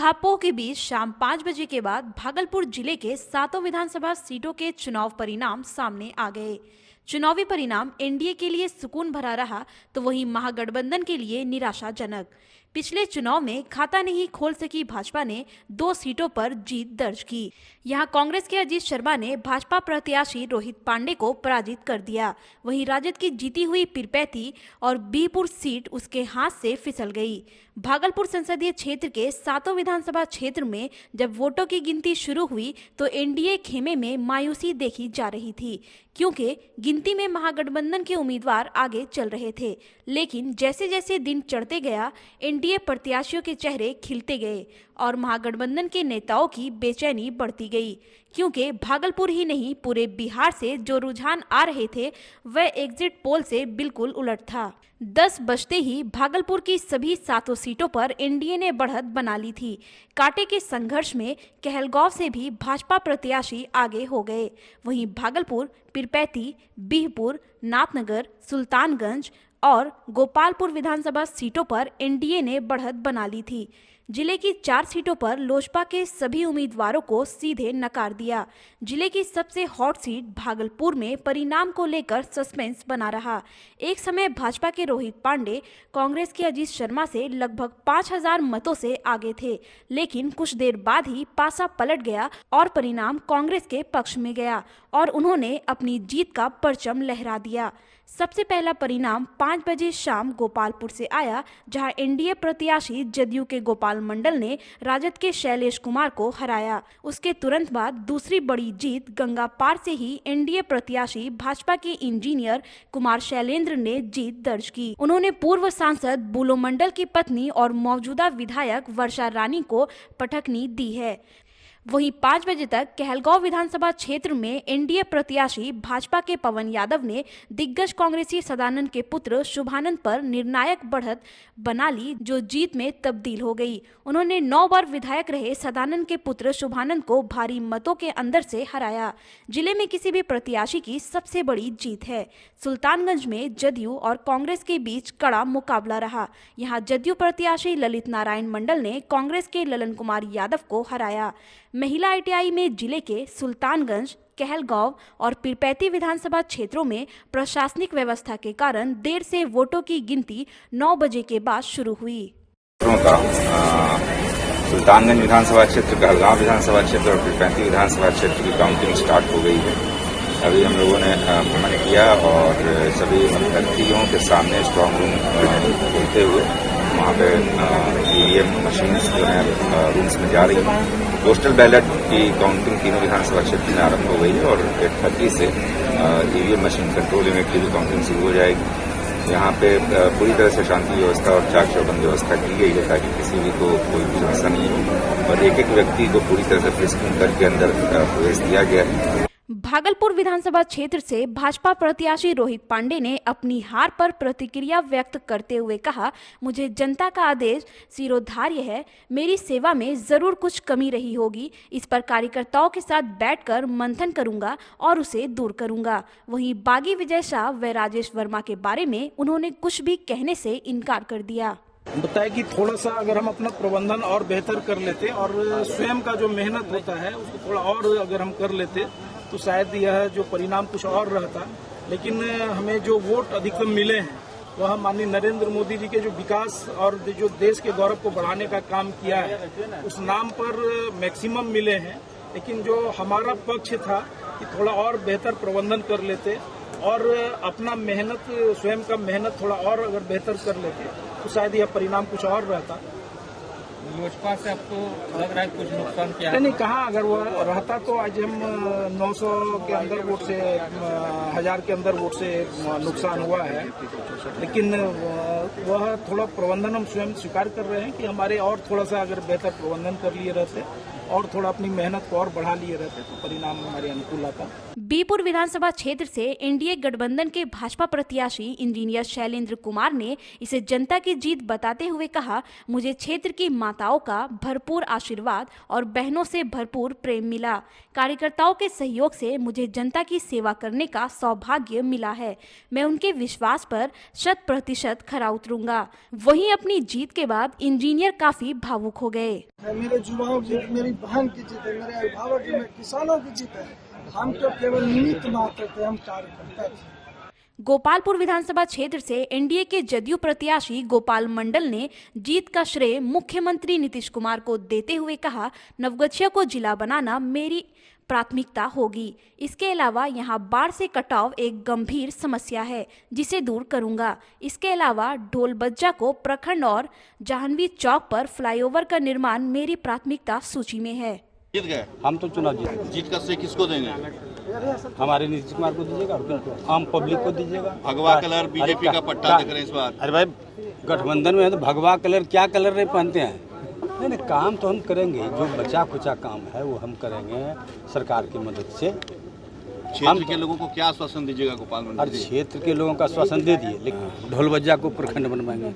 उहापोह के बीच शाम 5 बजे के बाद भागलपुर जिले के 7 विधानसभा सीटों के चुनाव परिणाम सामने आ गए। चुनावी परिणाम एनडीए के लिए सुकून भरा रहा तो वहीं महागठबंधन के लिए निराशाजनक। पिछले चुनाव में खाता नहीं खोल सकी भाजपा ने 2 सीटों पर जीत दर्ज की। यहां कांग्रेस के अजीत शर्मा ने भाजपा प्रत्याशी रोहित पांडे को पराजित कर दिया। वहीं राजद की जीती हुई पीरपैंती और बीहपुर सीट उसके हाथ से फिसल गई। भागलपुर संसदीय क्षेत्र के 7 विधानसभा क्षेत्र में जब वोटों की गिनती शुरू हुई तो एनडीए खेमे में मायूसी देखी जा रही थी, क्योंकि गिनती में महागठबंधन के उम्मीदवार आगे चल रहे थे। लेकिन जैसे जैसे दिन चढ़ते गया, एनडीए प्रत्याशियों के चेहरे खिलते गए और महागठबंधन के नेताओं की बेचैनी बढ़ती गई, क्योंकि भागलपुर ही नहीं पूरे बिहार से जो रुझान आ रहे थे वह एग्जिट पोल से बिल्कुल उलट था। 10 बजते ही भागलपुर की सभी 7 सीटों पर एनडीए ने बढ़त बना ली थी। कांटे के संघर्ष में कहलगांव से भी भाजपा प्रत्याशी आगे हो गए। वहीं भागलपुर, पीरपैंती, बीहपुर, नाथनगर, सुल्तानगंज और गोपालपुर विधानसभा सीटों पर एनडीए ने बढ़त बना ली थी। जिले की 4 सीटों पर लोजपा के सभी उम्मीदवारों को सीधे नकार दिया। जिले की सबसे हॉट सीट भागलपुर में परिणाम को लेकर सस्पेंस बना रहा। एक समय भाजपा के रोहित पांडे कांग्रेस के अजीत शर्मा से लगभग 5000 मतों से आगे थे, लेकिन कुछ देर बाद ही पासा पलट गया और परिणाम कांग्रेस के पक्ष में गया और उन्होंने अपनी जीत का परचम लहरा दिया। सबसे पहला परिणाम 5 बजे शाम गोपालपुर से आया, जहां एनडीए प्रत्याशी जदयू के गोपाल मंडल ने राजद के शैलेश कुमार को हराया। उसके तुरंत बाद दूसरी बड़ी जीत गंगा पार से ही एनडीए प्रत्याशी भाजपा के इंजीनियर कुमार शैलेंद्र ने जीत दर्ज की। उन्होंने पूर्व सांसद बुलो मंडल की पत्नी और मौजूदा विधायक वर्षा रानी को पटखनी दी है। वहीं 5 बजे तक कहलगांव विधानसभा क्षेत्र में एनडीए प्रत्याशी भाजपा के पवन यादव ने दिग्गज कांग्रेसी सदानंद के पुत्र शुभानंद पर निर्णायक बढ़त बना ली, जो जीत में तब्दील हो गई। उन्होंने 9 बार विधायक रहे सदानंद के पुत्र शुभानंद को भारी मतों के अंदर से हराया। जिले में किसी भी प्रत्याशी की सबसे बड़ी जीत है। सुल्तानगंज में जदयू और कांग्रेस के बीच कड़ा मुकाबला रहा। यहाँ जदयू प्रत्याशी ललित नारायण मंडल ने कांग्रेस के ललन कुमार यादव को हराया। महिला आईटीआई में जिले के सुल्तानगंज, कहलगांव और पीरपैंती विधानसभा क्षेत्रों में प्रशासनिक व्यवस्था के कारण देर से वोटों की गिनती 9 बजे के बाद शुरू हुई। सुल्तानगंज विधानसभा क्षेत्र, कहलगांव विधानसभा क्षेत्र और पीरपैंती विधानसभा क्षेत्र की काउंटिंग स्टार्ट हो गई है। अभी हम लोगों ने भ्रमण किया और सभी अभ्यर्थियों के सामने स्ट्रांग रूम खोलते हुए वहाँ पे ईवीएम मशीन्स जो है रूम्स में जा रही है। पोस्टल बैलेट की काउंटिंग तीनों विधानसभा क्षेत्र में आरंभ हो गई है और 8:30 से ईवीएम मशीन कंट्रोल यूनिट की भी काउंटिंग शुरू हो जाएगी। यहाँ पे पूरी तरह से शांति व्यवस्था और चाक चौबंद व्यवस्था की गई है ताकि किसी भी को कोई भी समस्या नहीं हो और एक व्यक्ति को पूरी तरह से फ्रिस्किंग करके अंदर प्रवेश दिया गया है। भागलपुर विधानसभा क्षेत्र से भाजपा प्रत्याशी रोहित पांडे ने अपनी हार पर प्रतिक्रिया व्यक्त करते हुए कहा, मुझे जनता का आदेश शिरोधार्य है। मेरी सेवा में जरूर कुछ कमी रही होगी। इस पर कार्यकर्ताओं के साथ बैठकर मंथन करूंगा और उसे दूर करूंगा। वहीं बागी विजय शाह व राजेश वर्मा के बारे में उन्होंने कुछ भी कहने से इनकार कर दिया। बताया कि थोड़ा सा अगर हम अपना प्रबंधन और बेहतर कर लेते और स्वयं का जो मेहनत होता है उसको थोड़ा और अगर हम कर लेते तो शायद यह जो परिणाम कुछ और रहता। लेकिन हमें जो वोट अधिकतम मिले हैं वह माननीय नरेंद्र मोदी जी के जो विकास और जो देश के गौरव को बढ़ाने का काम किया है उस नाम पर मैक्सिमम मिले हैं। लेकिन जो हमारा पक्ष था कि थोड़ा और बेहतर प्रबंधन कर लेते और अपना मेहनत, स्वयं का मेहनत थोड़ा और अगर बेहतर कर लेते तो शायद यह परिणाम कुछ और रहता। लोजपा से आपको लग रहा है कुछ नुकसान क्या? नहीं, कहाँ, अगर वह रहता तो आज हम 900 के अंदर वोट से 1000 के अंदर वोट से नुकसान हुआ है। लेकिन वह थोड़ा प्रबंधन हम स्वयं स्वीकार कर रहे हैं कि हमारे और थोड़ा सा अगर बेहतर प्रबंधन कर लिए रहते और थोड़ा अपनी मेहनत को और बढ़ा लिए रहते तो परिणाम हमारे अनुकूल आता। बीपुर विधानसभा क्षेत्र से एनडीए गठबंधन के भाजपा प्रत्याशी इंजीनियर शैलेंद्र कुमार ने इसे जनता की जीत बताते हुए कहा, मुझे क्षेत्र की माताओं का भरपूर आशीर्वाद और बहनों से भरपूर प्रेम मिला। कार्यकर्ताओं के सहयोग से मुझे जनता की सेवा करने का सौभाग्य मिला है। मैं उनके विश्वास पर 100% खरा उतरूंगा। वहीं अपनी जीत के बाद इंजीनियर काफी भावुक हो गए। मेरे युवाओं की जीत, मेरी बहन की जीत है, मेरे अभिभावक की, मेरे किसानों की जीत है। हम तो केवल निमित्त मात्र थे, हम कार्यकर्ता थे। गोपालपुर विधानसभा क्षेत्र से एनडीए के जदयू प्रत्याशी गोपाल मंडल ने जीत का श्रेय मुख्यमंत्री नीतीश कुमार को देते हुए कहा, नवगछिया को जिला बनाना मेरी प्राथमिकता होगी। इसके अलावा यहां बाढ़ से कटाव एक गंभीर समस्या है, जिसे दूर करूंगा। इसके अलावा ढोलबज्जा को प्रखंड और जाह्नवी चौक पर फ्लाईओवर का निर्माण मेरी प्राथमिकता सूची में है। जीत गए, हम तो चुनाव जीते। जीत का श्रेय किसको देंगे? हमारे नीतीश कुमार को दीजिएगा और किनको? आम पब्लिक को दीजिएगा। भगवा कलर बीजेपी का पट्टा देख रहे हैं इस बार। अरे भाई, गठबंधन में है तो भगवा कलर क्या कलर नहीं पहनते हैं। नहीं, काम तो हम करेंगे, जो बचा खुचा काम है वो हम करेंगे सरकार की मदद से। क्षेत्र के लोगों को क्या आश्वासन दीजिएगा गोपाल मंडल हर जी? क्षेत्र के लोगों का आश्वासन दे दिए, लेकिन ढोलबज्जा को प्रखंड बनवाएंगे।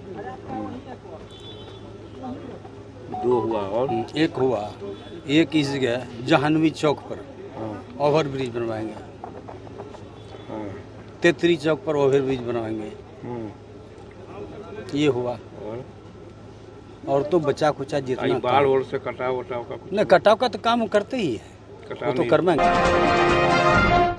2 हुआ और एक इस जगह जाह्नवी चौक पर ओवर ब्रिज बनवाएंगे। तेतरी चौक पर ओवर ब्रिज बनवाएंगे। ये हुआ और तो बचा खुचा जितना बाढ़ और से कटाव वटाव का नहीं, कटाव का तो काम करते ही है, वो तो करवाएंगे।